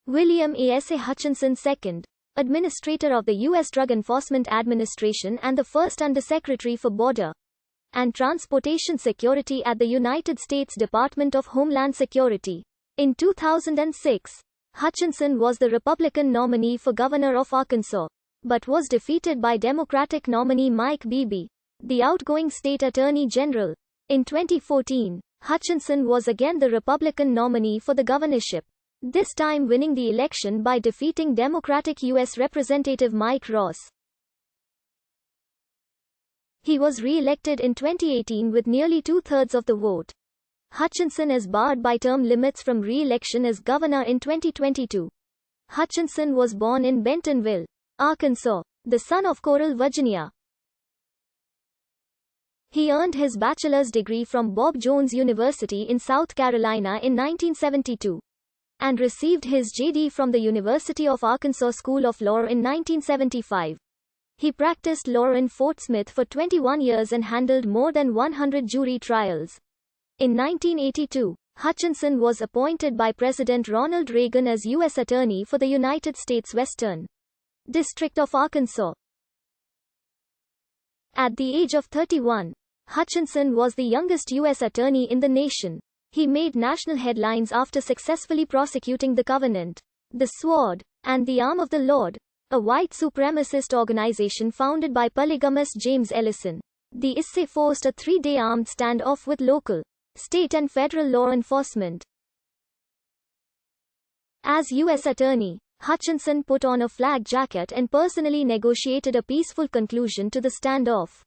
William Asa Hutchinson II, Administrator of the U.S. Drug Enforcement Administration and the first Undersecretary for Border and Transportation Security at the United States Department of Homeland Security. In 2006, Hutchinson was the Republican nominee for governor of Arkansas, but was defeated by Democratic nominee Mike Beebe, the outgoing state attorney general. In 2014, Hutchinson was again the Republican nominee for the governorship, this time winning the election by defeating Democratic U.S. Representative Mike Ross. He was re-elected in 2018 with nearly two-thirds of the vote. Hutchinson is barred by term limits from re-election as governor in 2022. Hutchinson was born in Bentonville, Arkansas, the son of Coral, Virginia. He earned his bachelor's degree from Bob Jones University in South Carolina in 1972 and received his JD from the University of Arkansas School of Law in 1975. He practiced law in Fort Smith for 21 years and handled more than 100 jury trials. In 1982, Hutchinson was appointed by President Ronald Reagan as U.S. Attorney for the United States Western District of Arkansas. At the age of 31, Hutchinson was the youngest U.S. attorney in the nation. He made national headlines after successfully prosecuting the Covenant, the Sword, and the Arm of the Lord, a white supremacist organization founded by polygamist James Ellison. The ISA forced a 3-day armed standoff with local, state and federal law enforcement. As U.S. Attorney, Hutchinson put on a flak jacket and personally negotiated a peaceful conclusion to the standoff.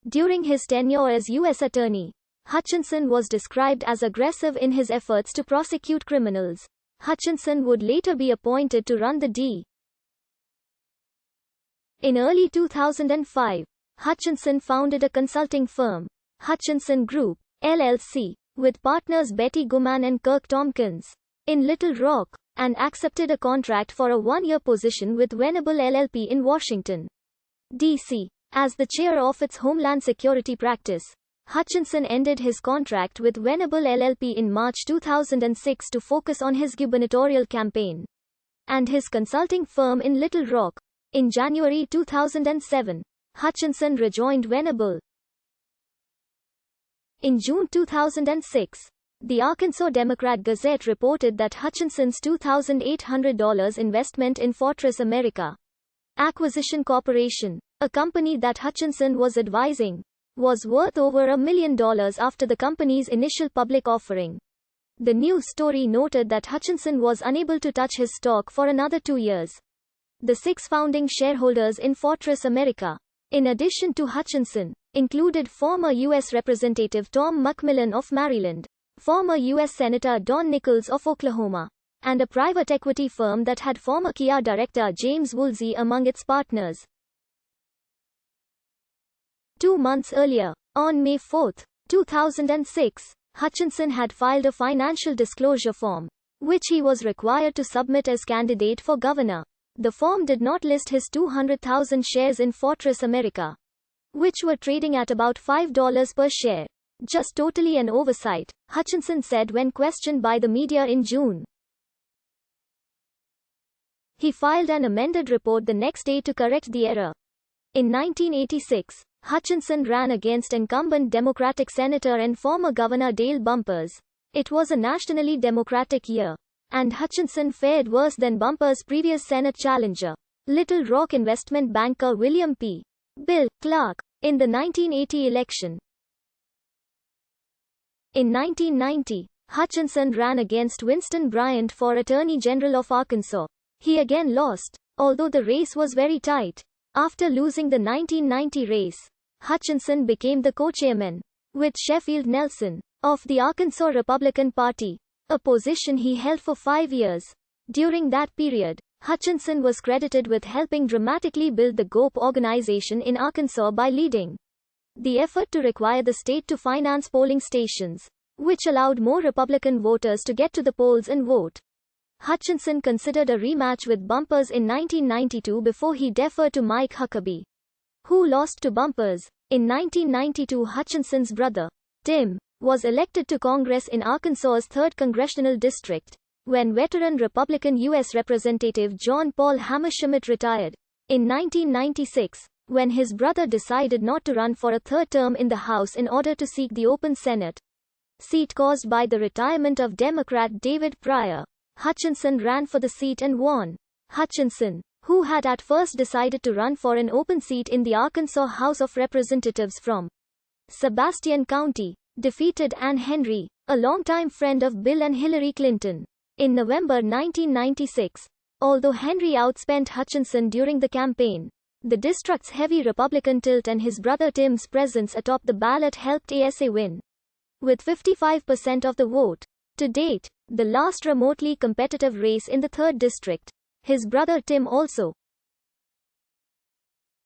During his tenure as U.S. Attorney, Hutchinson was described as aggressive in his efforts to prosecute criminals. Hutchinson would later be appointed to run the D. In early 2005, Hutchinson founded a consulting firm, Hutchinson Group, LLC, with partners Betty Guman and Kirk Tompkins, in Little Rock, and accepted a contract for a 1-year position with Venable LLP in Washington, D.C. As the chair of its Homeland Security practice, Hutchinson ended his contract with Venable LLP in March 2006 to focus on his gubernatorial campaign and his consulting firm in Little Rock. In January 2007, Hutchinson rejoined Venable. In June 2006, the Arkansas Democrat-Gazette reported that Hutchinson's $2,800 investment in Fortress America Acquisition Corporation, a company that Hutchinson was advising, was worth over $1 million after the company's initial public offering. The news story noted that Hutchinson was unable to touch his stock for another 2 years. The 6 founding shareholders in Fortress America, in addition to Hutchinson, included former U.S. Representative Tom McMillan of Maryland, former U.S. Senator Don Nichols of Oklahoma, and a private equity firm that had former Kia director James Woolsey among its partners. 2 months earlier, on May 4, 2006, Hutchinson had filed a financial disclosure form, which he was required to submit as candidate for governor. The form did not list his 200,000 shares in Fortress America, which were trading at about $5 per share. Just totally an oversight, Hutchinson said when questioned by the media in June. He filed an amended report the next day to correct the error. In 1986, Hutchinson ran against incumbent Democratic Senator and former Governor Dale Bumpers. It was a nationally Democratic year, and Hutchinson fared worse than Bumpers' previous Senate challenger, Little Rock investment banker William P. Bill Clark, in the 1980 election. In 1990, Hutchinson ran against Winston Bryant for Attorney General of Arkansas. He again lost, although the race was very tight. After losing the 1990 race, Hutchinson became the co-chairman, with Sheffield Nelson, of the Arkansas Republican Party, a position he held for 5 years. During that period, Hutchinson was credited with helping dramatically build the GOP organization in Arkansas by leading the effort to require the state to finance polling stations, which allowed more Republican voters to get to the polls and vote. Hutchinson considered a rematch with Bumpers in 1992 before he deferred to Mike Huckabee, who lost to Bumpers. In 1992, Hutchinson's brother, Tim, was elected to Congress in Arkansas's 3rd congressional district, when veteran Republican U.S. Representative John Paul Hammerschmidt retired. In 1996, when his brother decided not to run for a third term in the House in order to seek the open Senate seat caused by the retirement of Democrat David Pryor, Hutchinson ran for the seat and won. Hutchinson, who had at first decided to run for an open seat in the Arkansas House of Representatives from Sebastian County, defeated Ann Henry, a longtime friend of Bill and Hillary Clinton, in November 1996. Although Henry outspent Hutchinson during the campaign, the district's heavy Republican tilt and his brother Tim's presence atop the ballot helped Asa win, with 55% of the vote. To date, the last remotely competitive race in the 3rd district, his brother Tim also